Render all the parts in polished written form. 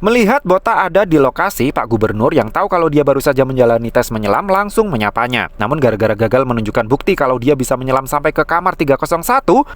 Melihat Bota ada di lokasi, Pak Gubernur yang tahu kalau dia baru saja menjalani tes menyelam langsung menyapanya. Namun gara-gara gagal menunjukkan bukti kalau dia bisa menyelam sampai ke kamar 301,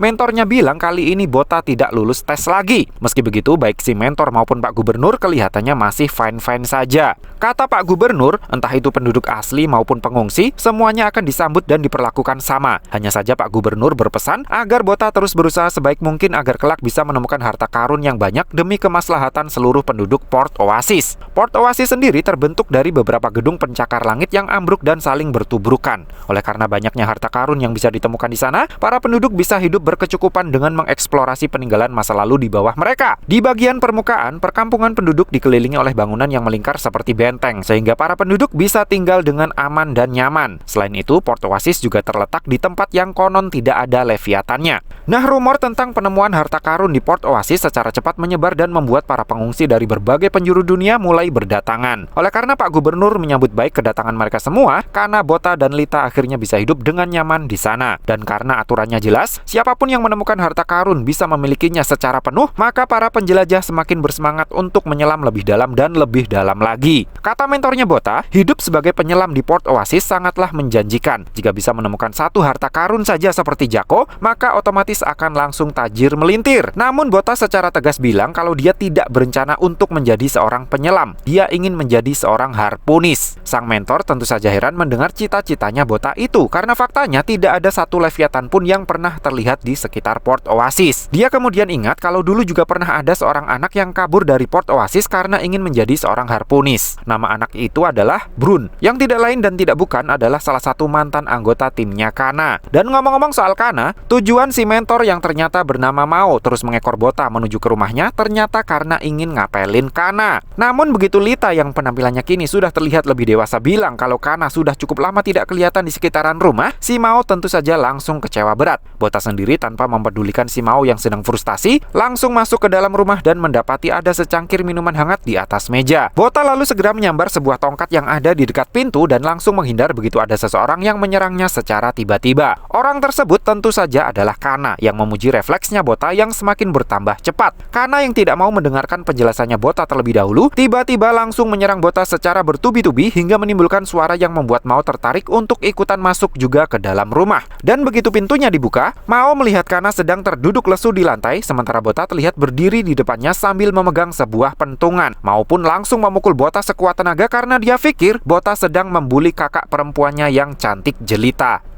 mentornya bilang kali ini Bota tidak lulus tes lagi. Meski begitu, baik si mentor maupun Pak Gubernur kelihatannya masih fine-fine saja. Kata Pak Gubernur, entah itu penduduk asli maupun pengungsi, semuanya akan disambut dan diperlakukan sama. Hanya saja Pak Gubernur berpesan agar Bota terus berusaha sebaik mungkin agar kelak bisa menemukan harta karun yang banyak demi kemaslahatan seluruh penduduk Port Oasis. Port Oasis sendiri terbentuk dari beberapa gedung pencakar langit yang ambruk dan saling bertubrukan. Oleh karena banyaknya harta karun yang bisa ditemukan di sana, para penduduk bisa hidup berkecukupan dengan mengeksplorasi peninggalan masa lalu di bawah mereka. Di bagian permukaan, perkampungan penduduk dikelilingi oleh bangunan yang melingkar seperti benteng, sehingga para penduduk bisa tinggal dengan aman dan nyaman. Selain itu, Port Oasis juga terletak di tempat yang konon tidak ada leviatannya. Nah, rumor tentang penemuan harta karun di Port Oasis secara cepat menyebar dan membuat para pengungsi dari berbagai penjuru dunia mulai berdatangan. Oleh karena Pak Gubernur menyambut baik kedatangan mereka semua, karena Bota dan Lita akhirnya bisa hidup dengan nyaman di sana. Dan karena aturannya jelas, siapapun yang menemukan harta karun bisa memilikinya secara penuh, maka para penjelajah semakin bersemangat untuk menyelam lebih dalam dan lebih dalam lagi. Kata mentornya Bota, hidup sebagai penyelam di Port Oasis sangatlah menjanjikan. Jika bisa menemukan satu harta karun saja seperti Jako, maka otomatis akan langsung tajir melintir. Namun Bota secara tegas bilang kalau dia tidak berencana untuk menjadi seorang penyelam. Dia ingin menjadi seorang harpunis. Sang mentor tentu saja heran mendengar cita-citanya Bota itu, karena faktanya tidak ada satu leviatan pun yang pernah terlihat di sekitar Port Oasis. Dia kemudian ingat kalau dulu juga pernah ada seorang anak yang kabur dari Port Oasis karena ingin menjadi seorang harpunis. Nama anak itu adalah Brun, yang tidak lain dan tidak bukan adalah salah satu mantan anggota timnya Kana. Dan ngomong-ngomong soal Kana, tujuan si mentor yang ternyata bernama Mao terus mengekor Bota menuju ke rumahnya ternyata karena ingin ngapelin Kana. Namun begitu Lita yang penampilannya kini sudah terlihat lebih dewasa bilang kalau Kana sudah cukup lama tidak kelihatan di sekitaran rumah, si Mao tentu saja langsung kecewa berat. Bota sendiri tanpa mempedulikan si Mao yang sedang frustasi, langsung masuk ke dalam rumah dan mendapati ada secangkir minuman hangat di atas meja. Bota lalu segera menyambar sebuah tongkat yang ada di dekat pintu dan langsung menghindar begitu ada seseorang yang menyerangnya secara tiba-tiba. Orang tersebut tentu saja adalah Kana yang memuji refleksnya Bota yang semakin bertambah cepat. Kana yang tidak mau mendengarkan penjelasannya Bota terlebih dahulu, tiba-tiba langsung menyerang Bota secara bertubi-tubi hingga menimbulkan suara yang membuat Mao tertarik untuk ikutan masuk juga ke dalam rumah. Dan begitu pintunya dibuka, Mao melihat Kana sedang terduduk lesu di lantai, sementara Bota terlihat berdiri di depannya sambil memegang sebuah pentungan. Mao pun langsung memukul Bota sekuat tenaga karena dia pikir Bota sedang membuli kakak perempuannya yang cantik jelita.